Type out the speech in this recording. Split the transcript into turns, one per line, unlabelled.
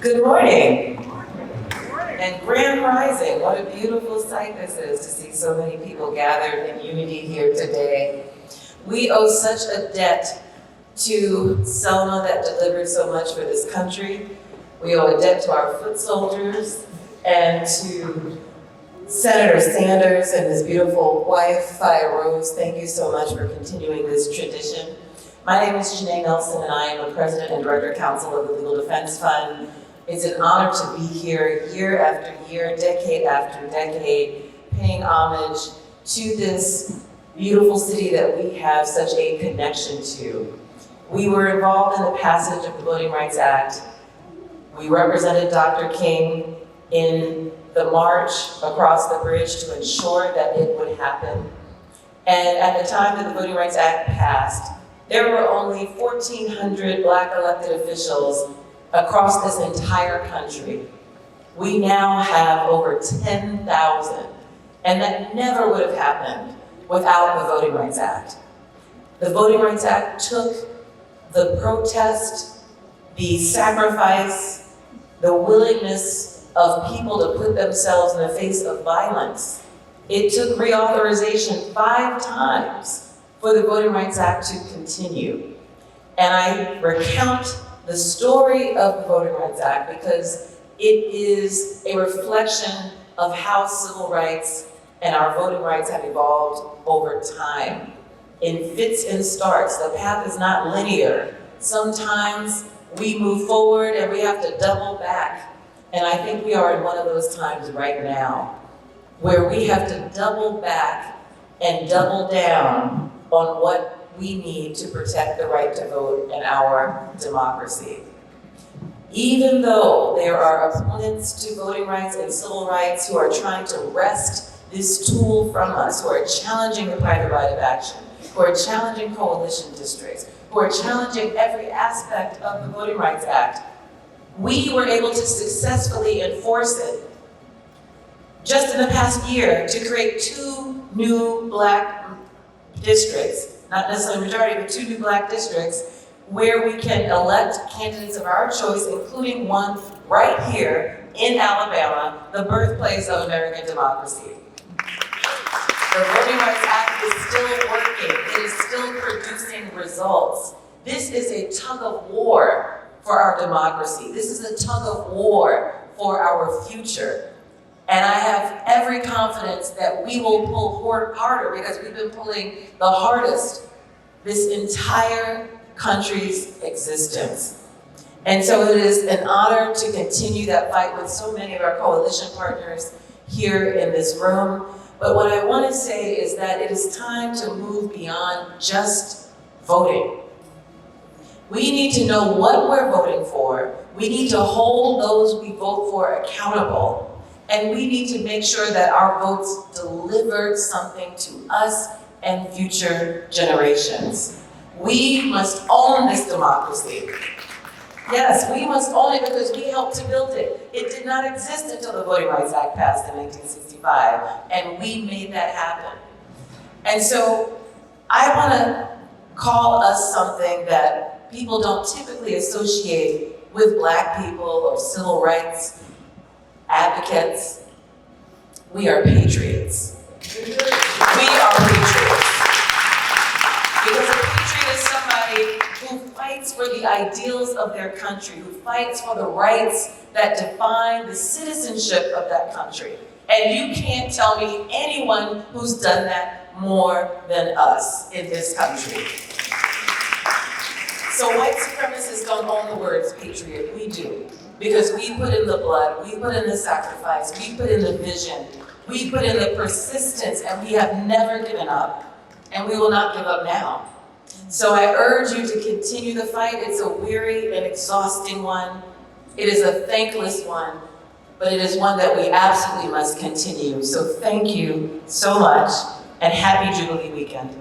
Good morning. And grand rising. What a beautiful sight this is to see so many people gathered in unity here today. We owe such a debt to Selma that delivered so much for this country. We owe a debt to our foot soldiers and to Senator Sanders and his beautiful wife, Fire Rose. Thank you so much for continuing this tradition. My name is Janai Nelson, and I am the President and Director-Counsel of the Legal Defense Fund. It's an honor to be here year after year, decade after decade, paying homage to this beautiful city that we have such a connection to. We were involved in the passage of the Voting Rights Act. We represented Dr. King in the march across the bridge to ensure that it would happen. And at the time that the Voting Rights Act passed, there were only 1,400 Black elected officials across this entire country. We now have over 10,000, and that never would have happened without the Voting Rights Act. The Voting Rights Act took the protest, the sacrifice, the willingness of people to put themselves in the face of violence. It took reauthorization 5 times for the Voting Rights Act to continue. And I recount the story of the Voting Rights Act because it is a reflection of how civil rights and our voting rights have evolved over time. In fits and starts, the path is not linear. Sometimes we move forward and we have to double back. And I think we are in one of those times right now, where we have to double back and double down on what we need to protect the right to vote in our democracy. Even though there are opponents to voting rights and civil rights who are trying to wrest this tool from us, who are challenging the private right of action, who are challenging coalition districts, who are challenging every aspect of the Voting Rights Act, we were able to successfully enforce it just in the past year to create 2 new Black districts, not necessarily majority, but 2 new Black districts where we can elect candidates of our choice, including one right here in Alabama, the birthplace of American democracy. The Voting Rights Act is still working. It is still producing results. This is a tug of war for our democracy. This is a tug of war for our future. And I have every confidence that we will pull harder because we've been pulling the hardest this entire country's existence. And so it is an honor to continue that fight with so many of our coalition partners here in this room. But what I want to say is that it is time to move beyond just voting. We need to know what we're voting for. We need to hold those we vote for accountable. And we need to make sure that our votes deliver something to us and future generations. We must own this democracy. Yes, we must own it because we helped to build it. It did not exist until the Voting Rights Act passed in 1965, and we made that happen. And so I want to call us something that people don't typically associate with Black people or civil rights advocates. We are patriots. We are patriots. Because a patriot is somebody who fights for the ideals of their country, who fights for the rights that define the citizenship of that country. And you can't tell me anyone who's done that more than us in this country. So white supremacists don't own the words patriot, we do. Because we put in the blood, we put in the sacrifice, we put in the vision, we put in the persistence, and we have never given up. And we will not give up now. So I urge you to continue the fight. It's a weary and exhausting one. It is a thankless one, but it is one that we absolutely must continue. So thank you so much, and happy Jubilee weekend.